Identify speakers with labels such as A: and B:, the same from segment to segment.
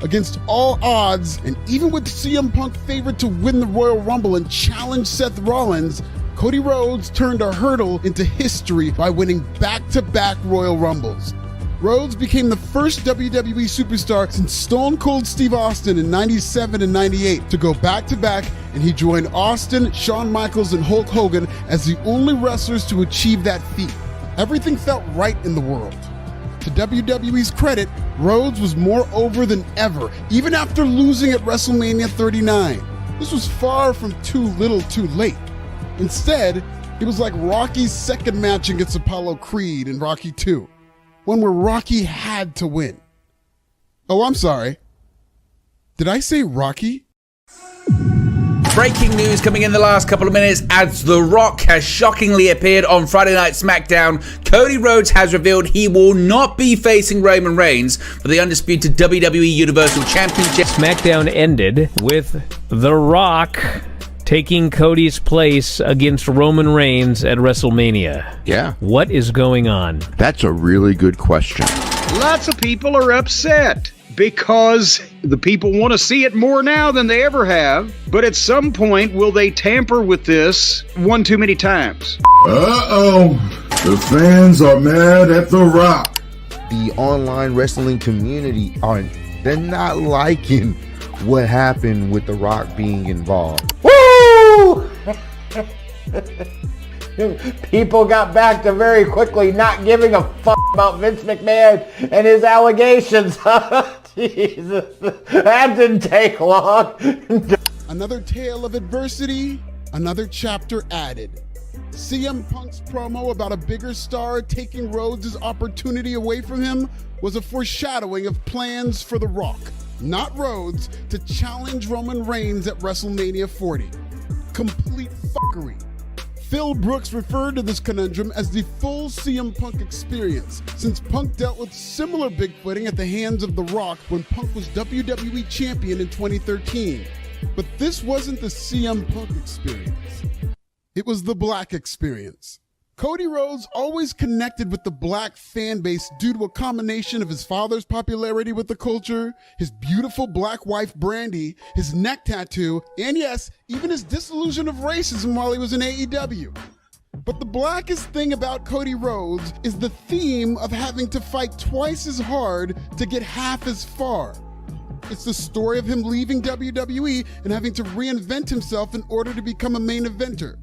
A: Against all odds, and even with CM Punk favored to win the Royal Rumble and challenge Seth Rollins, Cody Rhodes turned a hurdle into history by winning back-to-back Royal Rumbles. Rhodes became the first WWE superstar since Stone Cold Steve Austin in 97 and 98 to go back-to-back, and he joined Austin, Shawn Michaels, and Hulk Hogan as the only wrestlers to achieve that feat. Everything felt right in the world. To WWE's credit, Rhodes was more over than ever, even after losing at WrestleMania 39. This was far from too little too late. Instead, it was like Rocky's second match against Apollo Creed in Rocky II. One where Rocky had to win. Oh, I'm sorry. Did I say Rocky?
B: Breaking news coming in the last couple of minutes as The Rock has shockingly appeared on Friday Night SmackDown. Cody Rhodes has revealed he will not be facing Roman Reigns for the undisputed WWE Universal Championship.
C: SmackDown ended with The Rock taking Cody's place against Roman Reigns at WrestleMania.
D: Yeah.
C: What is going on?
D: That's a really good question.
E: Lots of people are upset because the people want to see it more now than they ever have. But at some point, will they tamper with this one too many times?
F: Uh-oh. The fans are mad at The Rock.
G: The online wrestling community they're not liking what happened with The Rock being involved. Woo! People got back to very quickly not giving a fuck about Vince McMahon and his allegations. Jesus, that didn't take long.
A: Another tale of adversity, another chapter added. CM Punk's promo about a bigger star taking Rhodes' opportunity away from him was a foreshadowing of plans for The Rock, not Rhodes, to challenge Roman Reigns at WrestleMania 40. Complete fuckery. Phil Brooks referred to this conundrum as the full CM Punk experience, since Punk dealt with similar bigfooting at the hands of The Rock when Punk was WWE Champion in 2013. But this wasn't the CM Punk experience. It was the Black experience. Cody Rhodes always connected with the Black fan base due to a combination of his father's popularity with the culture, his beautiful Black wife Brandy, his neck tattoo, and yes, even his disillusion of racism while he was in AEW. But the blackest thing about Cody Rhodes is the theme of having to fight twice as hard to get half as far. It's the story of him leaving WWE and having to reinvent himself in order to become a main eventer.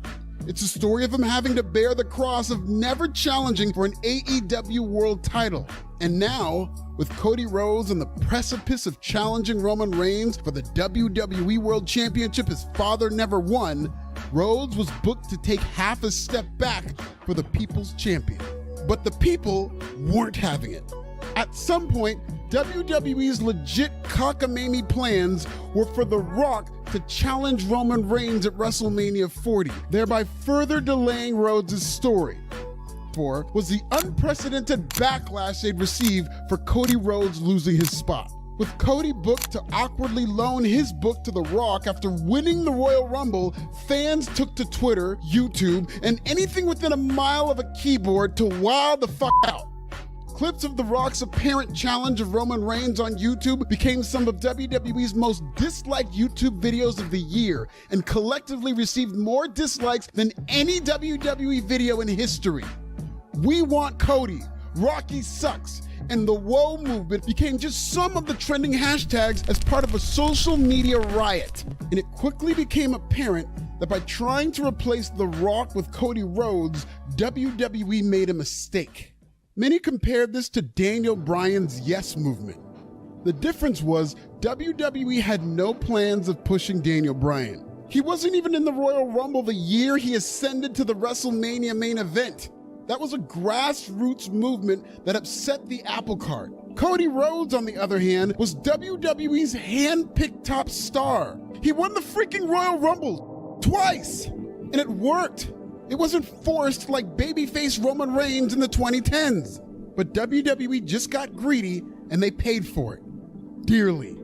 A: It's a story of him having to bear the cross of never challenging for an AEW world title. And now, with Cody Rhodes on the precipice of challenging Roman Reigns for the WWE World Championship his father never won, Rhodes was booked to take half a step back for the People's Champion. But the people weren't having it. At some point, WWE's legit cockamamie plans were for The Rock to challenge Roman Reigns at WrestleMania 40, thereby further delaying Rhodes' story. For was the unprecedented backlash they'd received for Cody Rhodes losing his spot. With Cody booked to awkwardly loan his book to The Rock after winning the Royal Rumble, fans took to Twitter, YouTube, and anything within a mile of a keyboard to wow the fuck out. Clips of The Rock's apparent challenge of Roman Reigns on YouTube became some of WWE's most disliked YouTube videos of the year and collectively received more dislikes than any WWE video in history. We want Cody, Rocky sucks, and the Woe movement became just some of the trending hashtags as part of a social media riot. And it quickly became apparent that by trying to replace The Rock with Cody Rhodes, WWE made a mistake. Many compared this to Daniel Bryan's Yes movement. The difference was WWE had no plans of pushing Daniel Bryan. He wasn't even in the Royal Rumble the year he ascended to the WrestleMania main event. That was a grassroots movement that upset the apple cart. Cody Rhodes, on the other hand, was WWE's hand-picked top star. He won the freaking Royal Rumble twice, and it worked. It wasn't forced like babyface Roman Reigns in the 2010s. But WWE just got greedy and they paid for it. Dearly.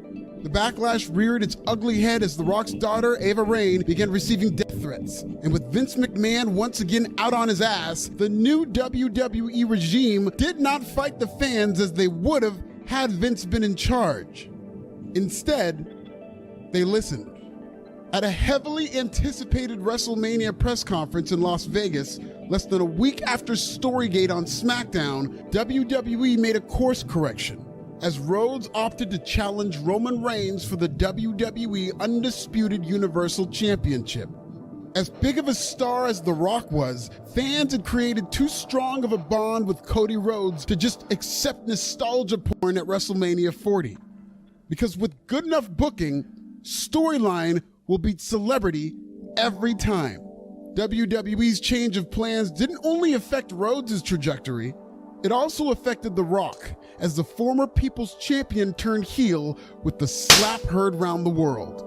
A: The backlash reared its ugly head as The Rock's daughter, Ava Raine, began receiving death threats. And with Vince McMahon once again out on his ass, the new WWE regime did not fight the fans as they would have had Vince been in charge. Instead, they listened. At a heavily anticipated WrestleMania press conference in Las Vegas, less than a week after Storygate on SmackDown, WWE made a course correction, as Rhodes opted to challenge Roman Reigns for the WWE Undisputed Universal Championship. As big of a star as The Rock was, fans had created too strong of a bond with Cody Rhodes to just accept nostalgia porn at WrestleMania 40. Because with good enough booking, storyline will beat celebrity every time. WWE's change of plans didn't only affect Rhodes' trajectory, it also affected The Rock, as the former People's Champion turned heel with the slap heard round the world.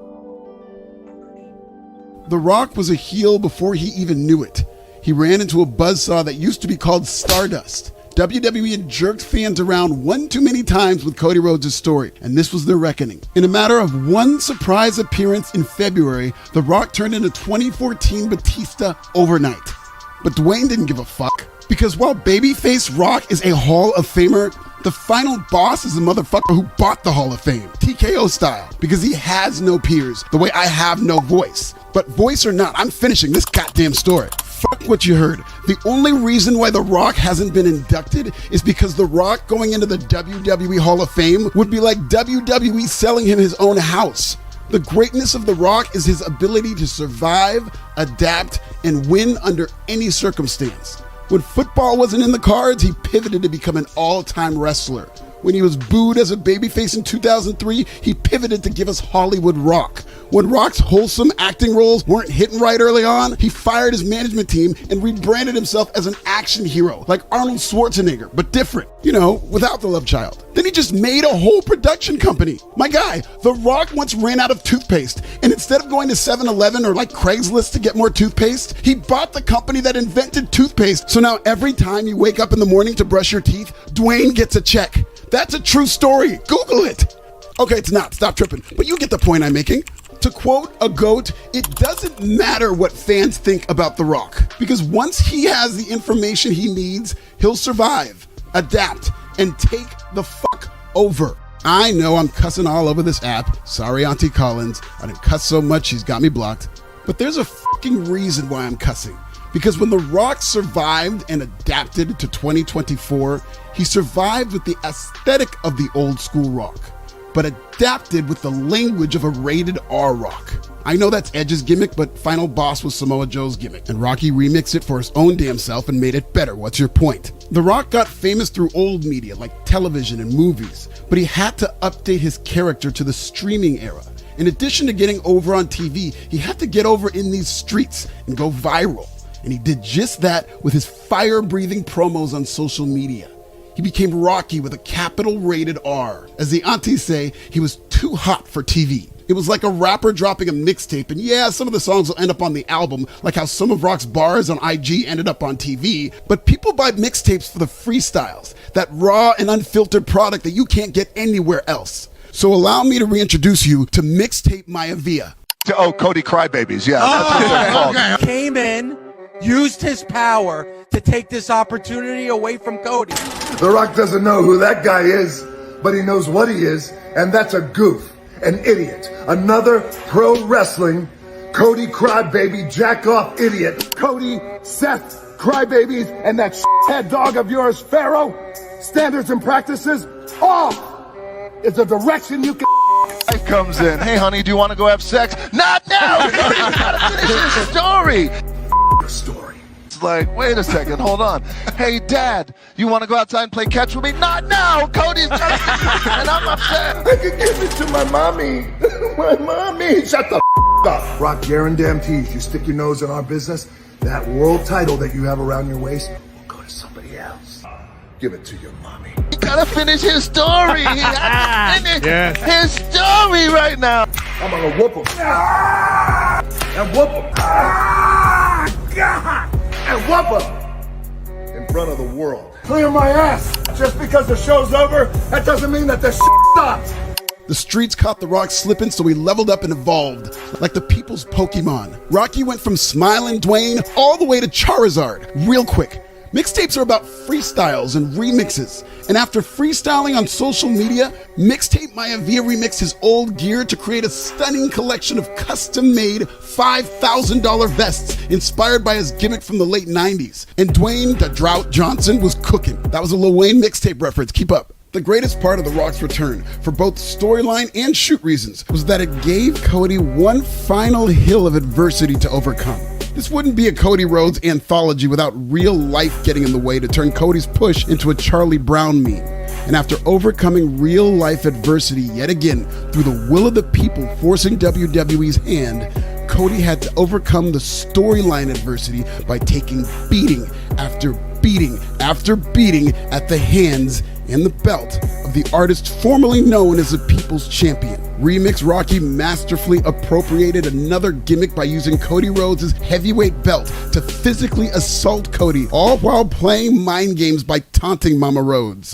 A: The Rock was a heel before he even knew it. He ran into a buzzsaw that used to be called Stardust. WWE had jerked fans around one too many times with Cody Rhodes' story, and this was their reckoning. In a matter of one surprise appearance in February, The Rock turned into 2014 Batista overnight. But Dwayne didn't give a fuck, because while babyface Rock is a Hall of Famer, the final boss is a motherfucker who bought the Hall of Fame, TKO style, because he has no peers, the way I have no voice. But voice or not, I'm finishing this goddamn story. Fuck what you heard. The only reason why The Rock hasn't been inducted is because The Rock going into the WWE Hall of Fame would be like WWE selling him his own house. The greatness of The Rock is his ability to survive, adapt, and win under any circumstance. When football wasn't in the cards, he pivoted to become an all-time wrestler. When he was booed as a babyface in 2003, he pivoted to give us Hollywood Rock. When Rock's wholesome acting roles weren't hitting right early on, he fired his management team and rebranded himself as an action hero, like Arnold Schwarzenegger, but different. You know, without the love child. Then he just made a whole production company. My guy, The Rock once ran out of toothpaste, and instead of going to 7-Eleven or like Craigslist to get more toothpaste, he bought the company that invented toothpaste. So now every time you wake up in the morning to brush your teeth, Dwayne gets a check. That's a true story. Google it. Okay, it's not. Stop tripping. But you get the point I'm making. To quote a GOAT, it doesn't matter what fans think about The Rock, because once he has the information he needs, he'll survive, adapt, and take the fuck over. I know I'm cussing all over this app. Sorry, Auntie Collins. I didn't cuss so much she's got me blocked. But there's a fucking reason why I'm cussing. Because when The Rock survived and adapted to 2024, he survived with the aesthetic of the old school Rock, but adapted with the language of a rated R Rock. I know that's Edge's gimmick, but Final Boss was Samoa Joe's gimmick, and Rocky remixed it for his own damn self and made it better. What's your point? The Rock got famous through old media like television and movies, but he had to update his character to the streaming era. In addition to getting over on TV, he had to get over in these streets and go viral. And he did just that with his fire-breathing promos on social media. He became Rocky with a capital rated R. As the aunties say, he was too hot for TV. It was like a rapper dropping a mixtape, and yeah, some of the songs will end up on the album, like how some of Rock's bars on IG ended up on TV, but people buy mixtapes for the freestyles, that raw and unfiltered product that you can't get anywhere else. So allow me to reintroduce you to Mixtape Maya Via.
H: Oh, Cody Crybabies, yeah. That's what they're called.
I: Came in, used his power to take this opportunity away from Cody.
F: The Rock doesn't know who that guy is, but he knows what he is, and that's a goof, an idiot, another pro wrestling Cody Crybaby jack-off idiot. Cody, Seth Crybabies, and that head dog of yours, Pharaoh, standards and practices off is the direction you can.
H: Wife comes in. Hey, honey, do you want to go have sex? Not now. You gotta finish your story.
F: Story.
H: It's like, wait a second, hold on. Hey, Dad, you want to go outside and play catch with me? Not now. Cody's and I'm upset.
F: I could give it to my mommy. My mommy. Shut the up. Rock guarantees you stick your nose in our business, that world title that you have around your waist will go to somebody else. Give it to your mommy.
H: He gotta finish his story. He has to finish his story right now.
F: I'm gonna whoop him. And whoop him. And whoop him. In front of the world. Clear my ass. Just because the show's over, that doesn't mean that the shit stops.
A: The streets caught The Rock slipping, so he leveled up and evolved, like the people's Pokemon. Rocky went from smiling Dwayne all the way to Charizard, real quick. Mixtapes are about freestyles and remixes. And after freestyling on social media, Mixtape Maivia remixed his old gear to create a stunning collection of custom-made $5,000 vests inspired by his gimmick from the late 90s. And Dwayne "The Drought" Johnson was cooking. That was a Lil Wayne mixtape reference. Keep up. The greatest part of The Rock's return, for both storyline and shoot reasons, was that it gave Cody one final hill of adversity to overcome. This wouldn't be a Cody Rhodes anthology without real life getting in the way to turn Cody's push into a Charlie Brown meme. And after overcoming real life adversity yet again through the will of the people forcing WWE's hand, Cody had to overcome the storyline adversity by taking beating after beating after beating at the hands and the belt of the artist formerly known as the People's Champion. Remix Rocky masterfully appropriated another gimmick by using Cody Rhodes' heavyweight belt to physically assault Cody, all while playing mind games by taunting Mama Rhodes.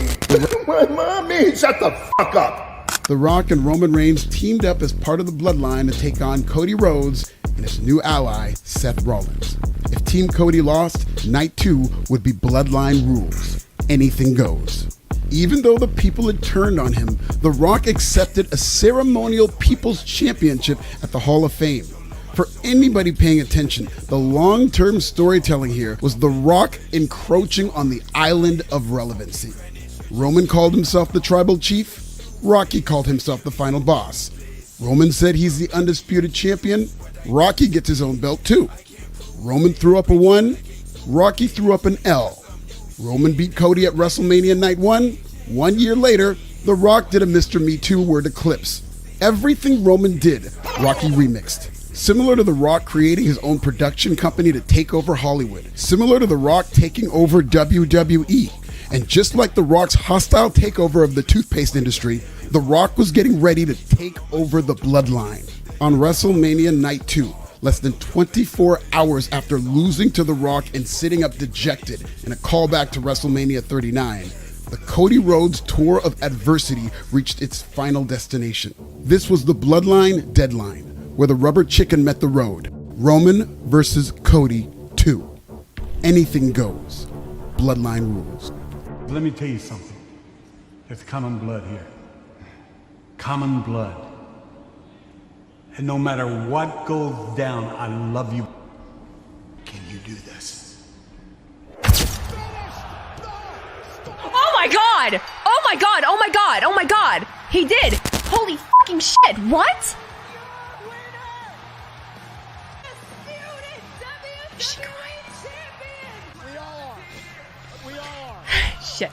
F: Mommy, shut the fuck up.
A: The Rock and Roman Reigns teamed up as part of the Bloodline to take on Cody Rhodes and his new ally, Seth Rollins. If Team Cody lost, Night 2 would be Bloodline rules. Anything goes. Even though the people had turned on him, The Rock accepted a ceremonial People's Championship at the Hall of Fame. For anybody paying attention, the long-term storytelling here was The Rock encroaching on the island of relevancy. Roman called himself the Tribal Chief. Rocky called himself the Final Boss. Roman said he's the undisputed champion. Rocky gets his own belt too. Roman threw up a 1. Rocky threw up an L. Roman beat Cody at WrestleMania Night 1. 1 year later, The Rock did a Mr. Me Too word eclipse. Everything Roman did, Rocky remixed. Similar to The Rock creating his own production company to take over Hollywood. Similar to The Rock taking over WWE. And just like The Rock's hostile takeover of the toothpaste industry, The Rock was getting ready to take over the Bloodline. On WrestleMania Night 2, less than 24 hours after losing to The Rock and sitting up dejected in a callback to WrestleMania 39, the Cody Rhodes Tour of Adversity reached its final destination. This was the Bloodline deadline, where the rubber chicken met the road. Roman versus Cody 2. Anything goes. Bloodline rules.
J: Let me tell you something. There's common blood here. Common blood. And no matter what goes down, I love you. Can you do this?
K: Oh my god! Oh my god! Oh my god! Oh my god! He did! Holy fucking shit! What? Is she crying? Shit.